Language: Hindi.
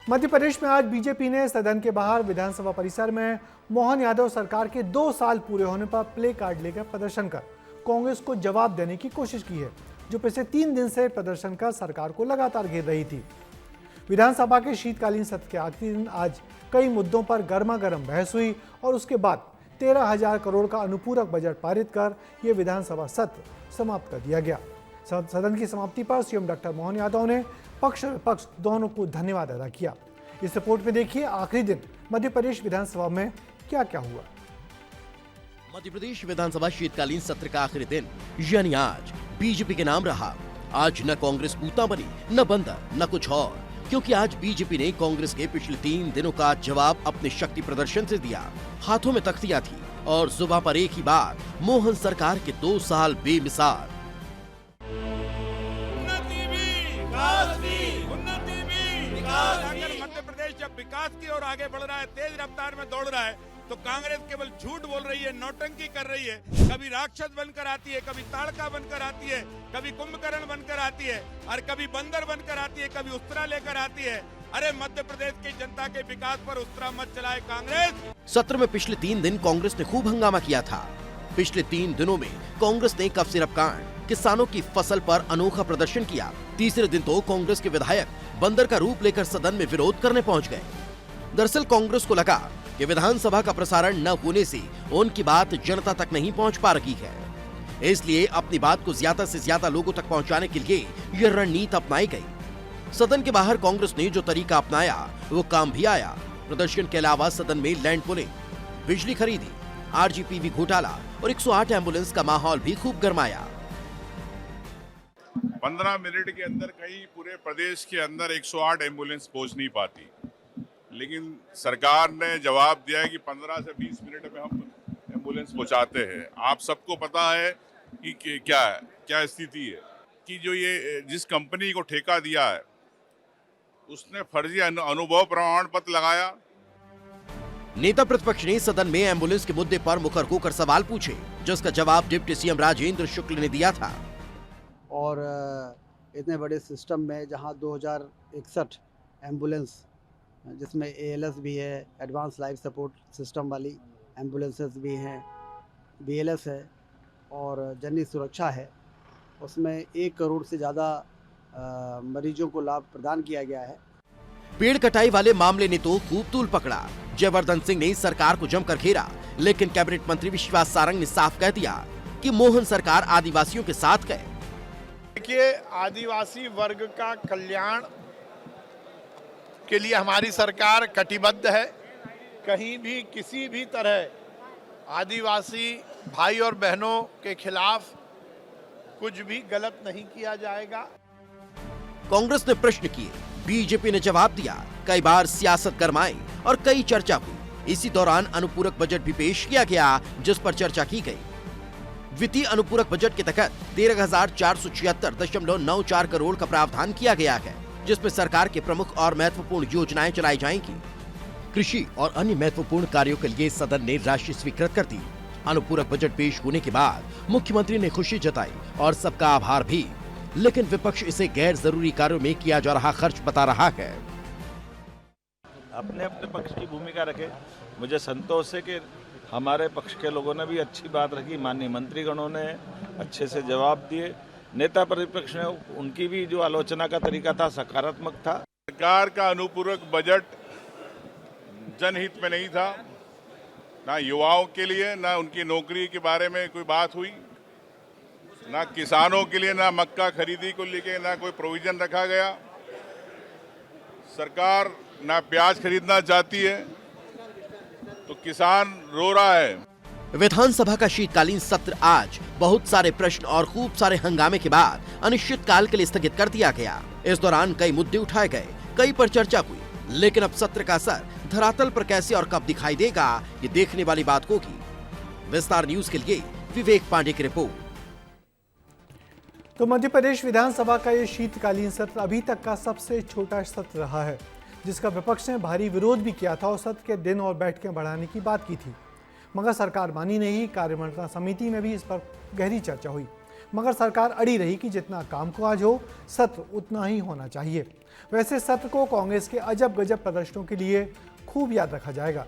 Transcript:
मध्य प्रदेश में आज बीजेपी ने सदन के बाहर विधानसभा परिसर में मोहन यादव सरकार के 2 साल पूरे होने पर प्ले कार्ड लेकर प्रदर्शन कर कांग्रेस को जवाब देने की कोशिश की है, जो पिछले 3 दिन से प्रदर्शन कर सरकार को लगातार घेर रही थी। विधानसभा के शीतकालीन सत्र के आखिरी दिन आज कई मुद्दों पर गर्मा गर्म बहस हुई और उसके बाद 13,000 करोड़ का अनुपूरक बजट पारित कर यह विधानसभा सत्र समाप्त कर दिया गया। सदन की समाप्ति पर सीएम डॉक्टर मोहन यादव ने पक्ष विपक्ष दोनों को धन्यवाद अदा किया। इस रिपोर्ट में देखिए आखिरी दिन मध्य प्रदेश विधानसभा में क्या क्या हुआ। मध्य प्रदेश विधानसभा शीतकालीन सत्र का आखिरी दिन यानी आज बीजेपी के नाम रहा। आज न कांग्रेस पूतना बनी, न बंदर, न कुछ और, क्योंकि आज बीजेपी ने कांग्रेस के पिछले 3 दिनों का जवाब अपने शक्ति प्रदर्शन से दिया। हाथों में तख्तियां थी और जुबान पर एक ही बात, मोहन सरकार के 2 साल बेमिसाल। अगर मध्य प्रदेश जब विकास की ओर आगे बढ़ रहा है, तेज रफ्तार में दौड़ रहा है, तो कांग्रेस केवल झूठ बोल रही है, नौटंकी कर रही है। कभी राक्षस बनकर आती है, कभी ताड़का बनकर आती है, कभी कुंभकर्ण बनकर आती है और कभी बंदर बनकर आती है, कभी उस्तरा लेकर आती है। अरे मध्य प्रदेश की जनता के विकास पर उस्तरा मत चलाए कांग्रेस। सत्र में पिछले 3 दिन कांग्रेस ने खूब हंगामा किया था। पिछले 3 दिनों में कांग्रेस ने कफ सिरप कांड, किसानों की फसल पर अनोखा प्रदर्शन किया। तीसरे दिन तो कांग्रेस के विधायक बंदर का रूप लेकर सदन में विरोध करने पहुंच गए। दरअसल कांग्रेस को लगा कि विधानसभा का प्रसारण न होने से उनकी बात जनता तक नहीं पहुंच पा रही है, इसलिए अपनी बात को ज्यादा से ज्यादा लोगों तक पहुंचाने के लिए यह रणनीति अपनाई गई। सदन के बाहर कांग्रेस ने जो तरीका अपनाया वो काम भी आया। प्रदर्शन के अलावा सदन में लैंड पुलिंग, बिजली खरीदी, आरजीपीवी घोटाला और 108 एम्बुलेंस का माहौल भी खूब गरमाया। 15 मिनट के अंदर कहीं पूरे प्रदेश के अंदर 108 एम्बुलेंस पहुंच नहीं पाती, लेकिन सरकार ने जवाब दिया है कि 15 से 20 मिनट में हम एम्बुलेंस पहुंचाते हैं। आप सबको पता है कि क्या स्थिति है कि जो ये जिस कंपनी को ठेका दिया है उसने फर्जी अनुभव प्रमाण पत्र लगाया। नेता प्रतिपक्ष ने सदन में एम्बुलेंस के मुद्दे पर मुखर होकर सवाल पूछे, जिसका जवाब डिप्टी सीएम राजेंद्र शुक्ल ने दिया था। और इतने बड़े सिस्टम में जहां 2061 एम्बुलेंस, जिसमें एएलएस भी है, एडवांस लाइफ सपोर्ट सिस्टम वाली एम्बुलेंसेस भी हैं, बीएलएस है और जननी सुरक्षा है, उसमें 1 करोड़ से ज़्यादा मरीजों को लाभ प्रदान किया गया है। पेड़ कटाई वाले मामले ने तो खूब तूल पकड़ा। जयवर्धन सिंह ने सरकार को जमकर घेरा, लेकिन कैबिनेट मंत्री विश्वास सारंग ने साफ कह दिया कि मोहन सरकार आदिवासियों के साथ गए। देखिए, आदिवासी वर्ग का कल्याण के लिए हमारी सरकार कटिबद्ध है। कहीं भी किसी भी तरह आदिवासी भाई और बहनों के खिलाफ कुछ भी गलत नहीं किया जाएगा। कांग्रेस ने प्रश्न किए, बीजेपी ने जवाब दिया। कई बार सियासत गरमाई और कई चर्चा हुई। इसी दौरान अनुपूरक बजट भी पेश किया गया, जिस पर चर्चा की गई। वित्तीय अनुपूरक बजट के तहत 13,476.94 करोड़ का प्रावधान किया गया है, जिसमें सरकार के प्रमुख और महत्वपूर्ण योजनाएं चलाई जाएंगी। कृषि और अन्य महत्वपूर्ण कार्यों के लिए सदन ने राशि स्वीकृत कर दी। अनुपूरक बजट पेश होने के बाद मुख्यमंत्री ने खुशी जताई और सबका आभार भी, लेकिन विपक्ष इसे गैर जरूरी कार्यों में किया जा रहा खर्च बता रहा है। अपने अपने पक्ष की भूमिका रखे। मुझे संतोष है कि हमारे पक्ष के लोगों ने भी अच्छी बात रखी, माननीय मंत्रीगणों ने अच्छे से जवाब दिए। नेता प्रतिपक्ष ने उनकी भी जो आलोचना का तरीका था सकारात्मक था। सरकार का अनुपूरक बजट जनहित में नहीं था, ना युवाओं के लिए, ना उनकी नौकरी के बारे में कोई बात हुई, ना किसानों के लिए, ना मक्का खरीदी को लेके ना कोई प्रोविजन रखा गया। सरकार ना प्याज खरीदना चाहती है तो किसान रो रहा है। विधानसभा का शीतकालीन सत्र आज बहुत सारे प्रश्न और खूब सारे हंगामे के बाद अनिश्चित काल के लिए स्थगित कर दिया गया। इस दौरान कई मुद्दे उठाए गए, कई पर चर्चा हुई, लेकिन अब सत्र का असर धरातल पर कैसे और कब दिखाई देगा, ये देखने वाली बात होगी। विस्तार न्यूज के लिए विवेक पांडे की रिपोर्ट। तो मध्य प्रदेश विधानसभा का ये शीतकालीन सत्र अभी तक का सबसे छोटा सत्र रहा है, जिसका विपक्ष ने भारी विरोध भी किया था और सत्र के दिन और बैठकें बढ़ाने की बात की थी, मगर सरकार मानी नहीं। कार्यमंत्रणा समिति में भी इस पर गहरी चर्चा हुई। मगर सरकार अड़ी रही कि जितना कामकाज हो सत्र उतना ही होना चाहिए। वैसे सत्र को कांग्रेस के अजब गजब प्रदर्शनों के लिए खूब याद रखा जाएगा।